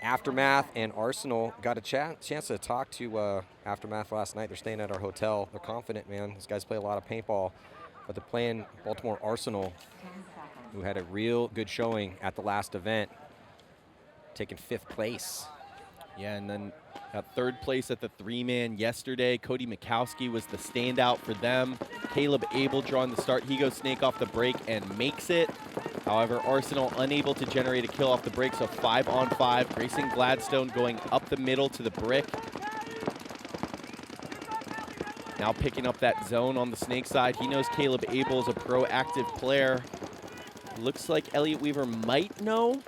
Aftermath and Arsenal got a chance to talk to Aftermath last night. They're staying at our hotel. They're confident, man. These guys play a lot of paintball, but they're playing Baltimore Arsenal, who had a real good showing at the last event, taking 5th place. Yeah, and then third place at the 3-man yesterday. Cody Mikowski was the standout for them. Caleb Abel drawing the start. He goes snake off the break and makes it. However, Arsenal unable to generate a kill off the break, so 5-on-5. Grayson Gladstone going up the middle to the brick. Now picking up that zone on the snake side. He knows Caleb Abel is a proactive player. Looks like Elliott Weaver might know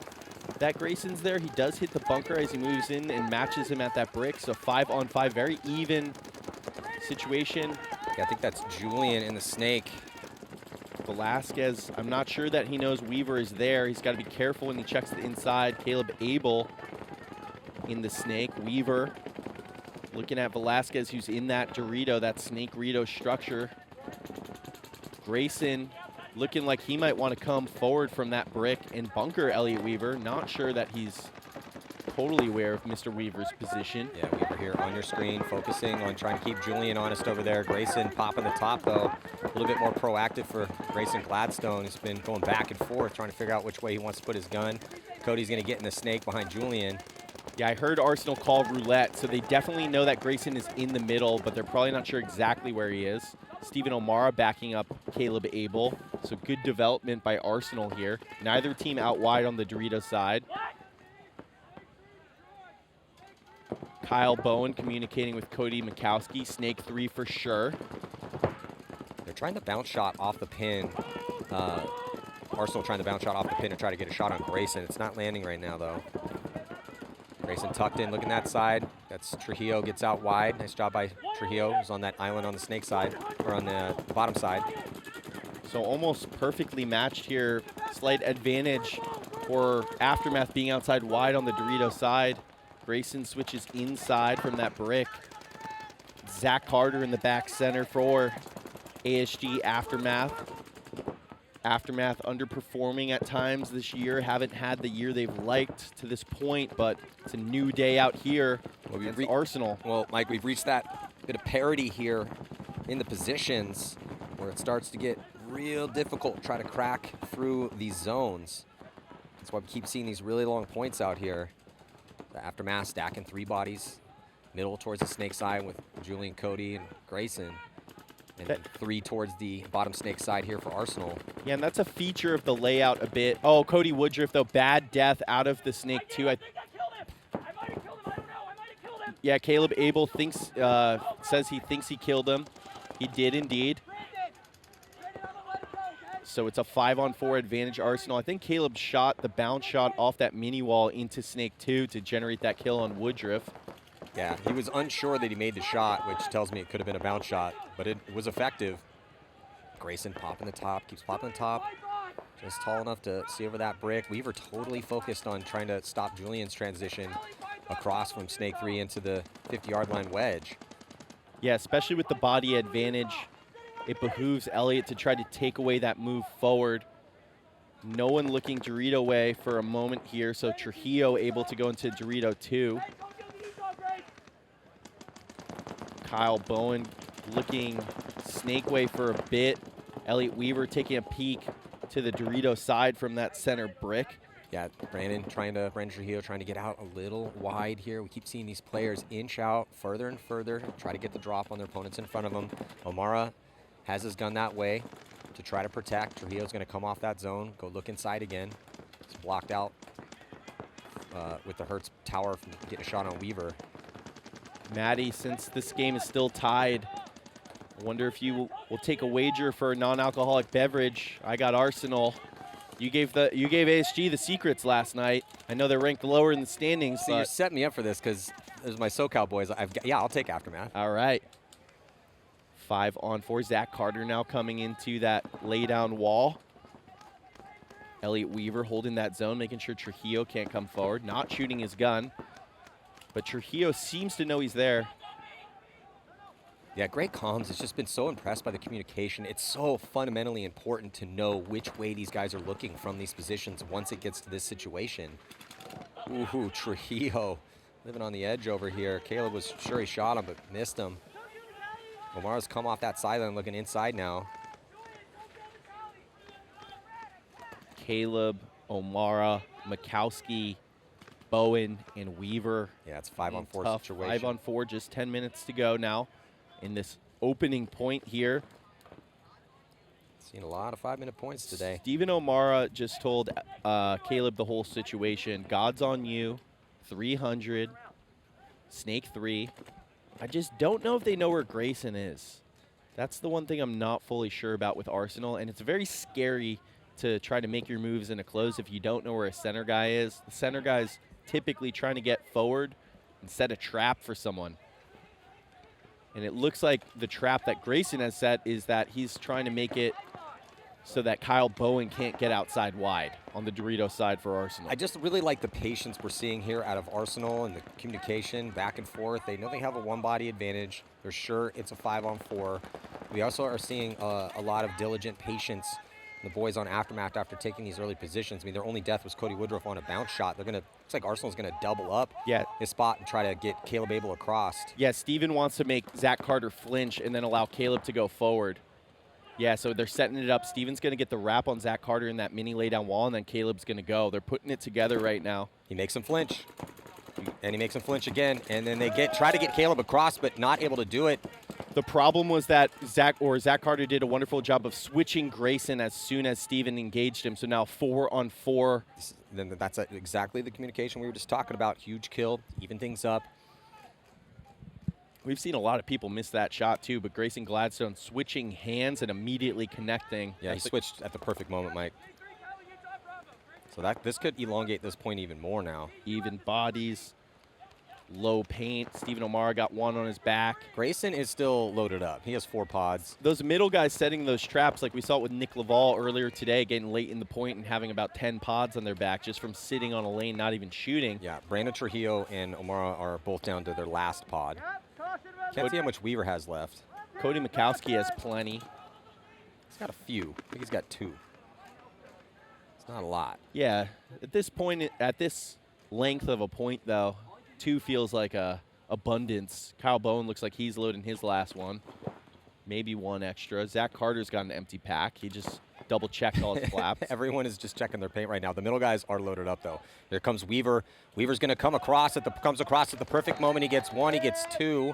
that Grayson's there. He does hit the bunker as he moves in and matches him at that brick. So 5-on-5, very even situation. Yeah, I think that's Julian in the snake. Velasquez, I'm not sure that he knows Weaver is there. He's got to be careful when he checks the inside. Caleb Abel in the snake. Weaver looking at Velasquez, who's in that Dorito, that snake Rito structure. Grayson looking like he might want to come forward from that brick and bunker Elliott Weaver. Not sure that he's totally aware of Mr. Weaver's position. Yeah, Weaver here on your screen, focusing on trying to keep Julian honest over there. Grayson popping the top, though. A little bit more proactive for Grayson Gladstone. He's been going back and forth, trying to figure out which way he wants to put his gun. Cody's going to get in the snake behind Julian. Yeah, I heard Arsenal call roulette, so they definitely know that Grayson is in the middle, but they're probably not sure exactly where he is. Stephen O'Mara backing up Caleb Abel, so good development by Arsenal here. Neither team out wide on the Dorito side. Kyle Bowen communicating with Cody Mikowski. Snake 3 for sure. They're trying to bounce shot off the pin. Arsenal trying to bounce shot off the pin and try to get a shot on Grayson. It's not landing right now, though. Grayson tucked in, looking that side. That's Trujillo, gets out wide. Nice job by Trujillo, who's on that island on the snake side, or on the bottom side. So almost perfectly matched here. Slight advantage for Aftermath being outside wide on the Dorito side. Grayson switches inside from that brick. Zach Carter in the back center for ASG Aftermath. Aftermath underperforming at times this year. Haven't had the year they've liked to this point, but it's a new day out here against Arsenal. Well, Mike, we've reached that bit of parity here in the positions where it starts to get real difficult to try to crack through these zones. That's why we keep seeing these really long points out here. The Aftermath stacking 3 bodies, middle towards the snake side with Julian, Cody, and Grayson. And 3 towards the bottom snake side here for Arsenal. Yeah, and that's a feature of the layout a bit. Oh, Cody Woodruff, though, bad death out of the snake, too. Yeah, Caleb Abel thinks, says he thinks he killed him. He did indeed. So it's a 5-on-4 advantage Arsenal. I think Caleb shot the bounce shot off that mini wall into snake 2 to generate that kill on Woodruff. Yeah, he was unsure that he made the shot, which tells me it could have been a bounce shot, but it was effective. Grayson popping the top, keeps popping the top. Just tall enough to see over that brick. Weaver totally focused on trying to stop Julian's transition across from snake 3 into the 50-yard line wedge. Yeah, especially with the body advantage, it behooves Elliott to try to take away that move forward. No one looking Dorito way for a moment here, so Trujillo able to go into Dorito 2. Kyle Bowen looking snake way for a bit. Elliott Weaver taking a peek to the Dorito side from that center brick. Yeah, Brandon Trujillo trying to get out a little wide here. We keep seeing these players inch out further and further, try to get the drop on their opponents in front of them. O'Mara has his gun that way to try to protect. Trujillo's going to come off that zone, go look inside again. It's blocked out with the Hertz tower from getting a shot on Weaver. Maddie, since this game is still tied, I wonder if you will take a wager for a non-alcoholic beverage. I got Arsenal. You gave ASG the secrets last night. I know they're ranked lower in the standings. See, you're setting me up for this because there's my SoCal boys. Yeah, I'll take Aftermath. All right. 5-on-4. Zach Carter now coming into that laydown wall. Elliott Weaver holding that zone, making sure Trujillo can't come forward. Not shooting his gun. But Trujillo seems to know he's there. Yeah, Greg Combs has just been so impressed by the communication. It's so fundamentally important to know which way these guys are looking from these positions once it gets to this situation. Ooh, Trujillo living on the edge over here. Caleb was sure he shot him, but missed him. O'Mara's come off that sideline looking inside now. Caleb, O'Mara, Mikowski, Bowen, and Weaver. Yeah, it's 5-on-4 situation. 5-on-4, just 10 minutes to go now in this opening point here. Seen a lot of 5-minute points today. Stephen O'Mara just told Caleb the whole situation. God's on you, 300, snake 3. I just don't know if they know where Grayson is. That's the one thing I'm not fully sure about with Arsenal, and it's very scary to try to make your moves in a close if you don't know where a center guy is. The center guy's typically trying to get forward and set a trap for someone. And it looks like the trap that Grayson has set is that he's trying to make it so that Kyle Bowen can't get outside wide on the Dorito side for Arsenal. I just really like the patience we're seeing here out of Arsenal and the communication back and forth. They know they have a one-body advantage. They're sure it's a 5-on-4. We also are seeing a lot of diligent patience. The boys on Aftermath after taking these early positions. I mean, their only death was Cody Woodruff on a bounce shot. They're going to, looks like Arsenal's going to double up his spot and try to get Caleb Abel across. Yeah, Steven wants to make Zach Carter flinch and then allow Caleb to go forward. Yeah, so they're setting it up. Steven's going to get the wrap on Zach Carter in that mini laydown wall, and then Caleb's going to go. They're putting it together right now. He makes him flinch, and he makes him flinch again, and then they try to get Caleb across, but not able to do it. The problem was that Zach Carter did a wonderful job of switching Grayson as soon as Steven engaged him. So now 4-on-4. Then that's exactly the communication we were just talking about. Huge kill, even things up. We've seen a lot of people miss that shot too, but Grayson Gladstone switching hands and immediately connecting. Yeah, he switched at the perfect moment, Mike. So this could elongate this point even more now. Even bodies. Low paint. Stephen O'Mara got one on his back. Grayson is still loaded up. He has 4 pods. Those middle guys setting those traps, like we saw with Nick Laval earlier today, getting late in the point and having about 10 pods on their back just from sitting on a lane, not even shooting. Yeah, Brandon Trujillo and O'Mara are both down to their last pod. Can't see how much Weaver has left. Cody Mikowski has plenty. He's got a few. I think he's got 2. It's not a lot. Yeah, at this point, at this length of a point, though, 2 feels like a abundance. Kyle Bowen looks like he's loading his last one. Maybe 1 extra. Zach Carter's got an empty pack. He just double-checked all his flaps. Everyone is just checking their paint right now. The middle guys are loaded up, though. Here comes Weaver. Weaver's going to come across at the perfect moment. He gets 1. He gets 2.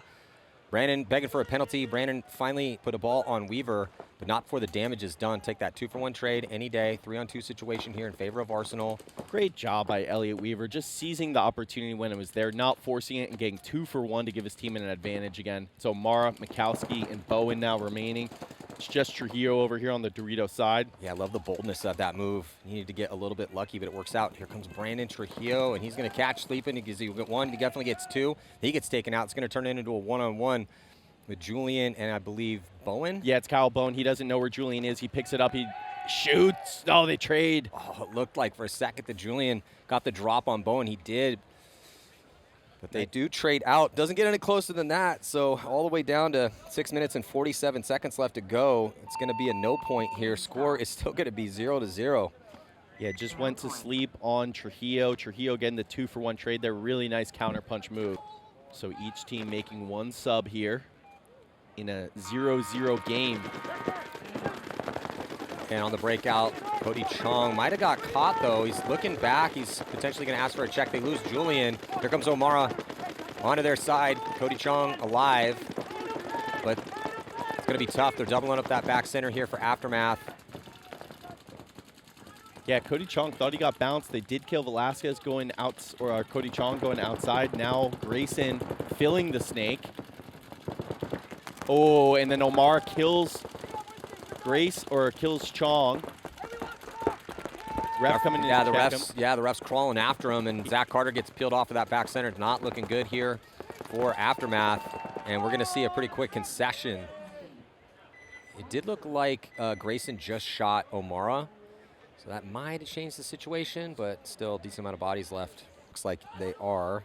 Brandon begging for a penalty. Brandon finally put a ball on Weaver, but not before the damage is done. Take that 2-for-1 trade any day. 3-on-2 situation here in favor of Arsenal. Great job by Elliot Weaver, just seizing the opportunity when it was there, not forcing it and getting 2-for-1 to give his team an advantage again. So Mara, Mikowski, and Bowen now remaining. It's just Trujillo over here on the Dorito side. Yeah, I love the boldness of that move. He needed to get a little bit lucky, but it works out. Here comes Brandon Trujillo, and he's going to catch sleeping. He'll get 1. He definitely gets 2. He gets taken out. It's going to turn into a 1-on-1 with Julian and I believe Bowen. Yeah, it's Kyle Bowen. He doesn't know where Julian is. He picks it up. He shoots. Oh, they trade. Oh, it looked like for a second that Julian got the drop on Bowen. He did. But they do trade out. Doesn't get any closer than that. So all the way down to 6 minutes and 47 seconds left to go. It's going to be a no point here. Score is still going to be 0-0. Yeah, just went to sleep on Trujillo. Trujillo getting the 2-for-1 trade there. Really nice counter-punch move. So each team making 1 sub here in a 0-0 game. And on the breakout, Cody Chong might have got caught, though. He's looking back. He's potentially going to ask for a check. They lose Julian. Here comes O'Mara onto their side. Cody Chong alive. But it's going to be tough. They're doubling up that back center here for Aftermath. Yeah, Cody Chong thought he got bounced. They did kill Velasquez going out, or Cody Chong going outside. Now Grayson filling the snake. Oh, and then Omar kills kills Chong. Ref coming in to check him. Yeah, the ref's crawling after him, and Zach Carter gets peeled off of that back center. It's not looking good here for Aftermath, and we're going to see a pretty quick concession. It did look like Grayson just shot O'Mara, so that might have changed the situation, but still a decent amount of bodies left. Looks like they are.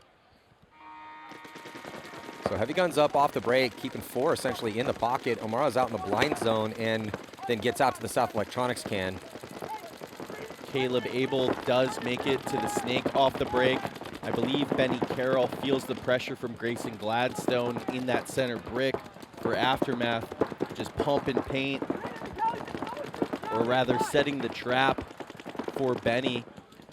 So heavy guns up off the break, keeping 4 essentially in the pocket. O'Mara's out in the blind zone and then gets out to the South Electronics can. Caleb Abel does make it to the snake off the break. I believe Benny Carroll feels the pressure from Grayson Gladstone in that center brick for Aftermath. Just pumping paint, or rather setting the trap for Benny.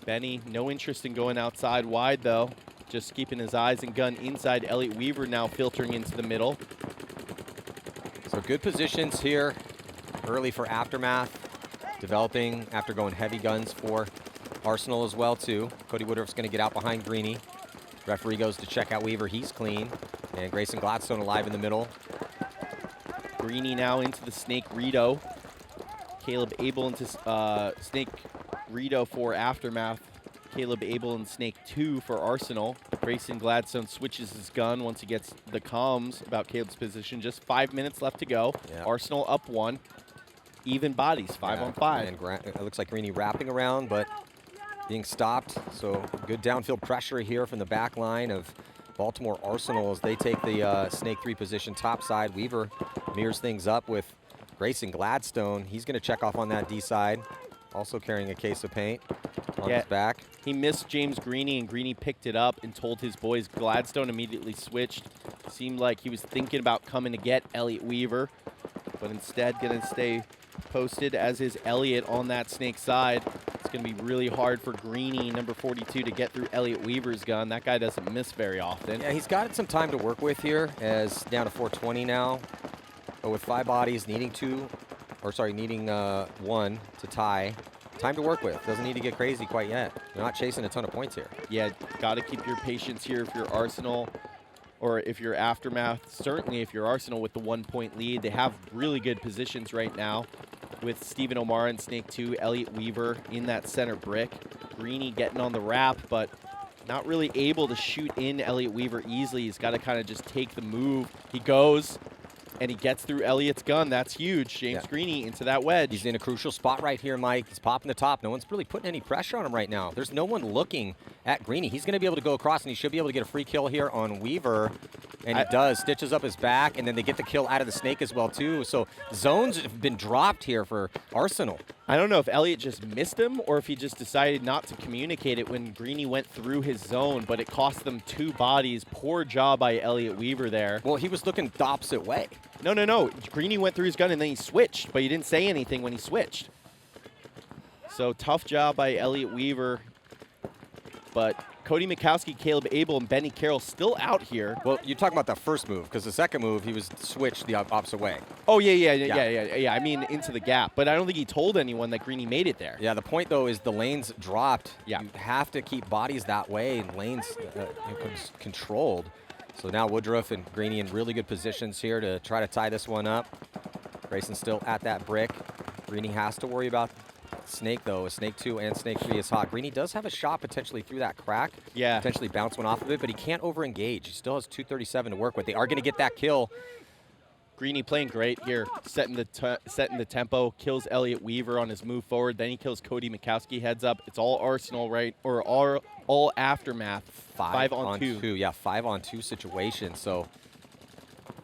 Benny, no interest in going outside wide though. Just keeping his eyes and gun inside. Elliott Weaver now filtering into the middle. So good positions here early for Aftermath. Developing after going heavy guns for Arsenal as well too. Cody Woodruff's going to get out behind Greeny. Referee goes to check out Weaver. He's clean. And Grayson Gladstone alive in the middle. Greeny now into the Snake Rito. Caleb Abel into Snake Rito for Aftermath. Caleb Abel in Snake 2 for Arsenal. Grayson Gladstone switches his gun once he gets the comms about Caleb's position. Just 5 minutes left to go. Yep. Arsenal up 1. Even bodies, 5 on 5. And it looks like Greeny wrapping around, but being stopped. So good downfield pressure here from the back line of Baltimore Arsenal as they take the Snake 3 position topside. Weaver mirrors things up with Grayson Gladstone. He's going to check off on that D side, also carrying a case of paint on his back. He missed James Greeny, and Greeny picked it up and told his boys. Gladstone immediately switched. Seemed like he was thinking about coming to get Elliott Weaver, but instead going to stay posted, as is Elliott on that Snake side. It's going to be really hard for Greeny, number 42, to get through Elliott Weaver's gun. That guy doesn't miss very often. Yeah, he's got some time to work with here, as down to 420 now. But with 5 bodies, needing one to tie. Time to work with. Doesn't need to get crazy quite yet. You're not chasing a ton of points here. Yeah, got to keep your patience here if you're Arsenal, or if you're Aftermath. Certainly if you're Arsenal with the 1-point lead. They have really good positions right now with Stephen O'Mara in Snake 2, Elliott Weaver in that center brick. Greeny getting on the wrap, but not really able to shoot in Elliott Weaver easily. He's got to kind of just take the move. He goes, and he gets through Elliott's gun. That's huge. James Greeny into that wedge. He's in a crucial spot right here, Mike. He's popping the top. No one's really putting any pressure on him right now. There's no one looking at Greeny. He's going to be able to go across, and he should be able to get a free kill here on Weaver. And he does. Stitches up his back, and then they get the kill out of the Snake as well, too. So zones have been dropped here for Arsenal. I don't know if Elliott just missed him or if he just decided not to communicate it when Greeny went through his zone, but it cost them 2 bodies. Poor job by Elliott Weaver there. Well, he was looking the opposite way. No. Greeny went through his gun and then he switched, but he didn't say anything when he switched. So tough job by Elliott Weaver. But Cody Mikowski, Caleb Abel, and Benny Carroll still out here. Well, you're talking about the first move, because the second move, he was switched the opposite way. Oh, yeah. I mean, into the gap. But I don't think he told anyone that Greeny made it there. Yeah, the point, though, is the lanes dropped. Yeah. You have to keep bodies that way, and lanes controlled. So now Woodruff and Greeny in really good positions here to try to tie this one up. Grayson still at that brick. Greeny has to worry about Snake, though. Snake 2 and Snake 3 is hot. Greeny does have a shot potentially through that crack. Yeah. Potentially bounce one off of it, but he can't over-engage. He still has 237 to work with. They are going to get that kill. Greeny playing great here, setting the tempo, kills Elliott Weaver on his move forward, then he kills Cody Mikowski, heads up. It's all Arsenal, right? Or all Aftermath. 5 on 2. Yeah, 5 on 2 situation. So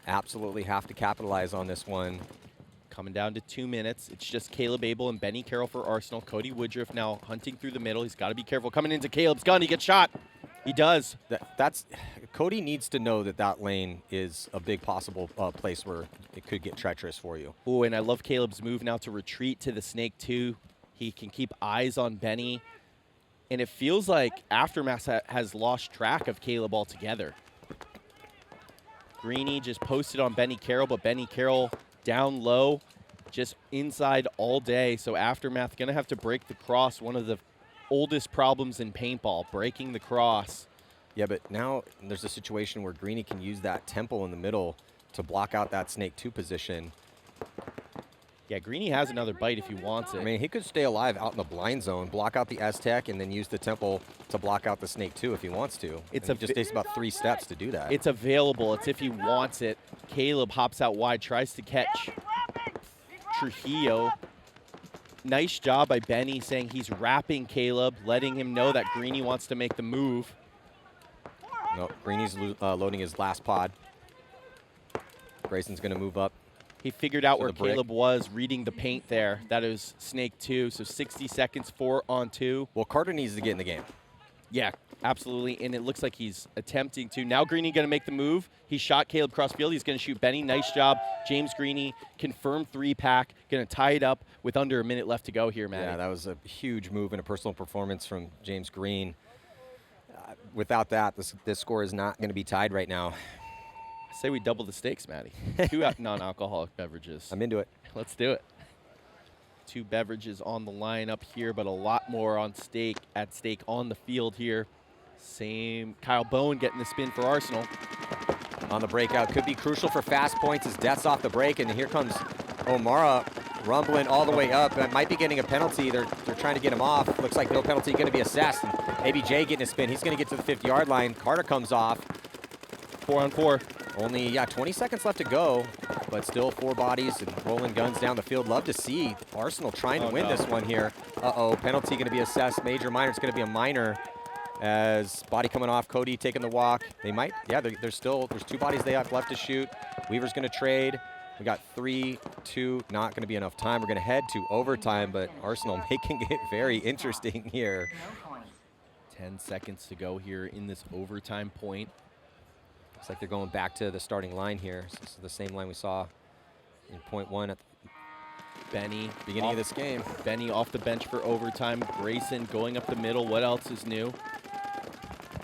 absolutely have to capitalize on this one. Coming down to 2 minutes. It's just Caleb Abel and Benny Carroll for Arsenal. Cody Woodruff now hunting through the middle. He's got to be careful. Coming into Caleb's gun. He gets shot. He does. Cody needs to know that that lane is a big possible place where it could get treacherous for you. Oh, and I love Caleb's move now to retreat to the Snake 2. He can keep eyes on Benny. And it feels like Aftermath has lost track of Caleb altogether. Greeny just posted on Benny Carroll, but Benny Carroll down low, just inside all day. So Aftermath going to have to break the cross, one of the oldest problems in paintball, breaking the cross. Yeah, but now there's a situation where Greeny can use that temple in the middle to block out that Snake 2 position. Yeah, Greeny has another bite if he wants it. I mean, he could stay alive out in the blind zone, block out the S-Tech, and then use the temple to block out the Snake 2 if he wants to. It just takes about 3 steps to do that. It's available. It's if he wants it. Caleb hops out wide, tries to catch Trujillo. Nice job by Benny saying he's wrapping Caleb, letting him know that Greeny wants to make the move. No, Greeny's loading his last pod. Grayson's going to move up He figured out So where the brick. Caleb was, reading the paint there. That is Snake 2, so 60 seconds, 4 on 2. Well, Carter needs to get in the game. Yeah, absolutely, and it looks like he's attempting to. Now Greeny going to make the move. He shot Caleb crossfield. He's going to shoot Benny. Nice job. James Greeny, confirmed 3-pack. Going to tie it up with under a minute left to go here, Matty. Yeah, that was a huge move and a personal performance from James Green. Without that, this score is not going to be tied right now. I say we double the stakes, Matty. 2 non-alcoholic beverages. I'm into it. Let's do it. 2 beverages on the line up here, but a lot more at stake on the field here. Same Kyle Bowen getting the spin for Arsenal. On the breakout, could be crucial for fast points as Death's off the break, and here comes O'Mara rumbling all the way up. Might be getting a penalty. They're trying to get him off. Looks like no penalty going to be assessed. And maybe Jay getting a spin. He's going to get to the 50-yard line. Carter comes off. 4 on 4. Only 20 seconds left to go, but still 4 bodies and rolling guns down the field. Love to see Arsenal trying to win this one here. Penalty going to be assessed. Major, minor. It's going to be a minor as body coming off. Cody taking the walk. They might, there's 2 bodies they have left to shoot. Weaver's going to trade. We got 3, 2, not going to be enough time. We're going to head to overtime, but Arsenal making it very interesting here. 10 seconds to go here in this overtime point. Looks like they're going back to the starting line here. This is the same line we saw in point 1 at Benny. Beginning of this game. Benny off the bench for overtime. Grayson going up the middle. What else is new?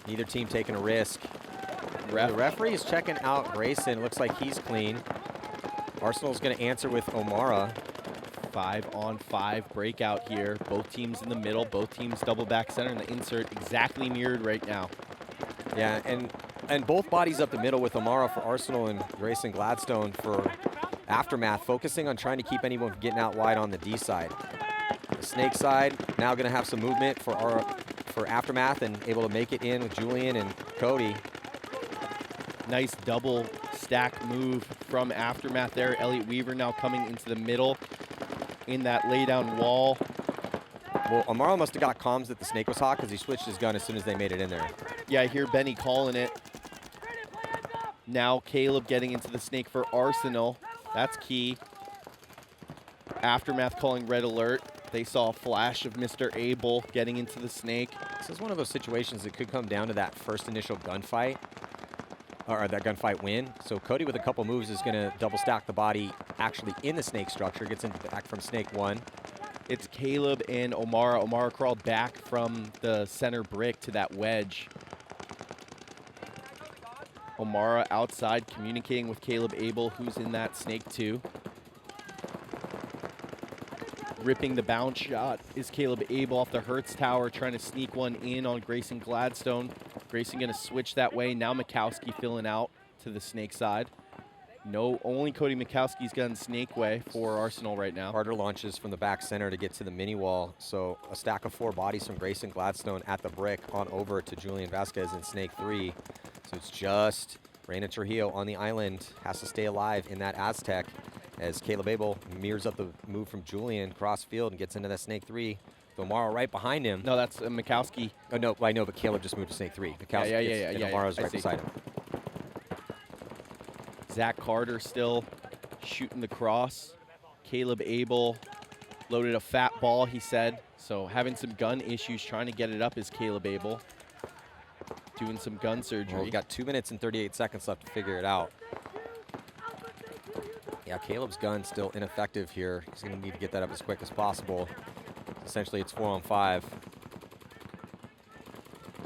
Neither team taking a risk. The referee is checking out Grayson. Looks like he's clean. Arsenal's going to answer with O'Mara. 5 on 5 breakout here. Both teams in the middle. Both teams double back center, and the insert exactly mirrored right now. Yeah, and both bodies up the middle with O'Mara for Arsenal and Grayson Gladstone for Aftermath, focusing on trying to keep anyone from getting out wide on the D side. The Snake side now going to have some movement for Aftermath and able to make it in with Julian and Cody. Nice double stack move from Aftermath there. Elliot Weaver now coming into the middle in that laydown wall. Well, O'Mara must have got comms that the Snake was hot because he switched his gun as soon as they made it in there. Yeah, I hear Benny calling it. Now Caleb getting into the Snake for Arsenal. That's key. Aftermath calling red alert. They saw a flash of Mr. Abel getting into the Snake. This is one of those situations that could come down to that first initial gunfight, or that gunfight win. So Cody with a couple moves is going to double stack the body actually in the Snake structure, gets into back from Snake 1. It's Caleb and O'Mara. O'Mara crawled back from the center brick to that wedge. O'Mara outside communicating with Caleb Abel, who's in that Snake 2. Ripping the bounce shot is Caleb Abel off the Hertz Tower, trying to sneak one in on Grayson Gladstone. Grayson going to switch that way. Now Mikowski filling out to the Snake side. No, only Cody Mikowski's gun Snake way for Arsenal right now. Carter launches from the back center to get to the mini wall. So a stack of 4 bodies from Grayson Gladstone at the brick on over to Julian Vasquez in Snake 3. So it's just Reina Trujillo on the island, has to stay alive in that Aztec as Caleb Abel mirrors up the move from Julian cross field and gets into that Snake 3. O'Mara right behind him. No, that's Mikowski. Oh, no, I know, but Caleb just moved to Snake 3. Mikowski and O'Mara's right beside him. Zach Carter still shooting the cross. Caleb Abel loaded a fat ball, he said. So having some gun issues, trying to get it up is Caleb Abel. Doing some gun surgery. Well, we've got 2 minutes and 38 seconds left to figure it out. Yeah, Caleb's gun still ineffective here. He's going to need to get that up as quick as possible. Essentially, it's 4 on 5.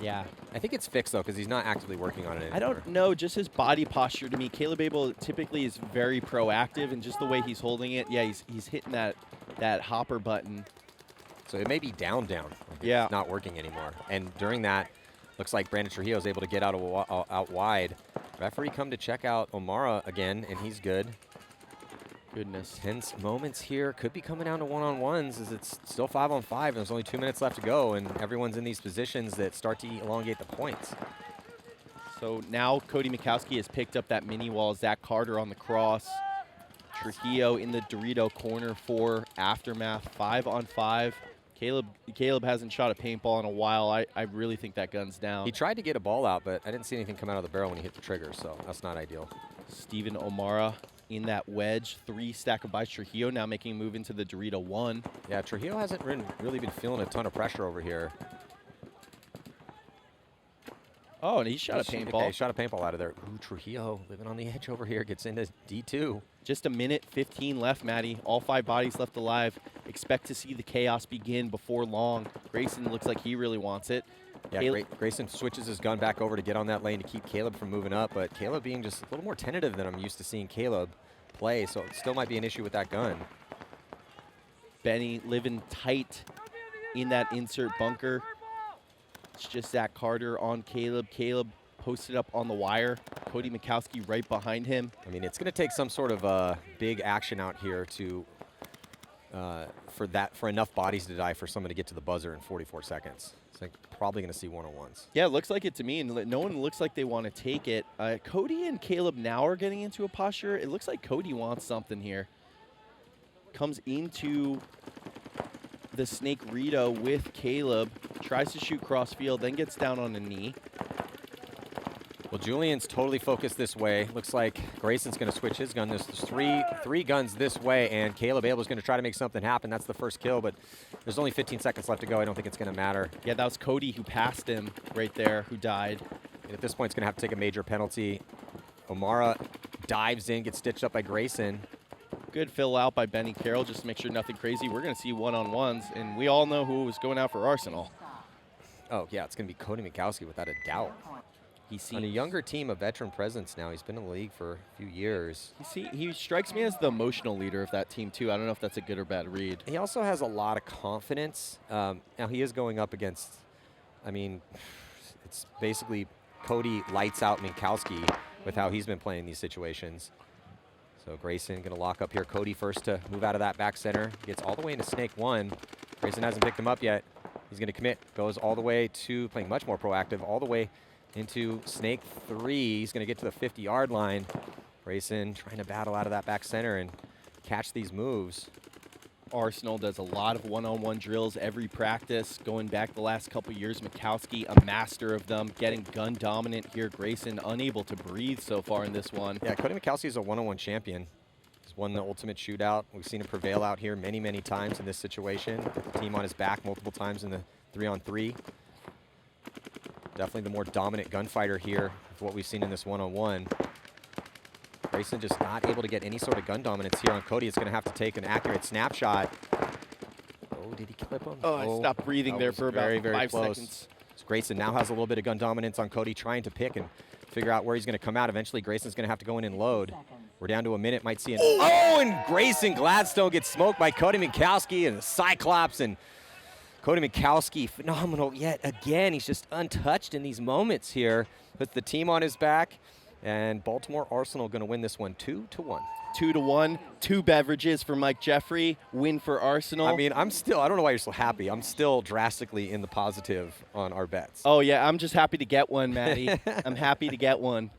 Yeah. I think it's fixed, though, because he's not actively working on it anymore. I don't know, just his body posture to me. Caleb Abel typically is very proactive, and just the way he's holding it, yeah, he's hitting that hopper button. So it may be down. Like yeah. It's not working anymore. And during that, looks like Brandon Trujillo is able to get out wide. Referee come to check out O'Mara again, and he's good. Goodness. Tense moments here. Could be coming down to one-on-ones as it's still 5 on 5, and there's only 2 minutes left to go, and everyone's in these positions that start to elongate the points. So now Cody Mikowski has picked up that mini wall. Zach Carter on the cross. Trujillo in the Dorito corner for Aftermath. 5 on 5. Caleb hasn't shot a paintball in a while. I really think that gun's down. He tried to get a ball out, but I didn't see anything come out of the barrel when he hit the trigger, so that's not ideal. Steven O'Mara in that wedge. 3 stack of buys. Trujillo now making a move into the Dorito 1. Yeah, Trujillo hasn't really been feeling a ton of pressure over here. Oh, and he shot a paintball. Okay, shot a paintball out of there. Ooh, Trujillo living on the edge over here. Gets into D2. Just a minute 15 left, Maddie. All 5 bodies left alive. Expect to see the chaos begin before long. Grayson looks like he really wants it. Yeah, Grayson switches his gun back over to get on that lane to keep Caleb from moving up, but Caleb being just a little more tentative than I'm used to seeing Caleb play, so it still might be an issue with that gun. Benny living tight in that insert bunker. It's just Zach Carter on Caleb. Caleb posted up on the wire. Cody Mikowski right behind him. I mean, it's going to take some sort of big action out here to for enough bodies to die for someone to get to the buzzer in 44 seconds. So I'm probably going to see one-on-ones. Yeah, it looks like it to me, and no one looks like they want to take it. Cody and Caleb now are getting into a posture. It looks like Cody wants something here. Comes into the Snake Rito with Caleb, tries to shoot crossfield, then gets down on a knee. Well, Julian's totally focused this way. Looks like Grayson's going to switch his gun. There's three guns this way, and Caleb Abel's going to try to make something happen. That's the first kill, but there's only 15 seconds left to go. I don't think it's going to matter. Yeah, that was Cody who passed him right there, who died. And at this point, it's going to have to take a major penalty. O'Mara dives in, gets stitched up by Grayson. Good fill out by Benny Carroll just to make sure nothing crazy. We're going to see one-on-ones, and we all know who was going out for Arsenal. Oh, yeah, it's going to be Cody Mikowski without a doubt. He's on a younger team, a veteran presence now. He's been in the league for a few years. He strikes me as the emotional leader of that team, too. I don't know if that's a good or bad read. He also has a lot of confidence. Now, he is going up against, I mean, it's basically Cody lights out Mikowski with how he's been playing these situations. So Grayson going to lock up here. Cody first to move out of that back center. Gets all the way into Snake 1. Grayson hasn't picked him up yet. He's going to commit. Goes all the way to playing much more proactive, all the way into Snake 3. He's going to get to the 50-yard line. Grayson trying to battle out of that back center and catch these moves. Arsenal does a lot of one-on-one drills every practice. Going back the last couple years, Mikowski, a master of them, getting gun dominant here. Grayson unable to breathe so far in this one. Yeah, Cody Mikowski is a one-on-one champion. He's won the ultimate shootout. We've seen him prevail out here many, many times in this situation. Put the team on his back multiple times in the 3-on-3. Definitely the more dominant gunfighter here of what we've seen in this one-on-one. Grayson just not able to get any sort of gun dominance here on Cody. It's going to have to take an accurate snapshot. Oh, did he clip him? Oh, I stopped breathing there for about very 5 close. seconds. So Grayson now has a little bit of gun dominance on Cody, trying to pick and figure out where he's going to come out. Eventually, Grayson's going to have to go in and load. We're down to a minute. Might see an... Oh, and Grayson Gladstone gets smoked by Cody Mikowski and the Cyclops. And Cody Mikowski, phenomenal yet again. He's just untouched in these moments here. Puts the team on his back. And Baltimore Arsenal going to win this one 2-1. 2-1. 2 beverages for Mike Jeffrey. Win for Arsenal. I mean, I don't know why you're so happy. I'm still drastically in the positive on our bets. Oh, yeah. I'm just happy to get one, Maddie. I'm happy to get one.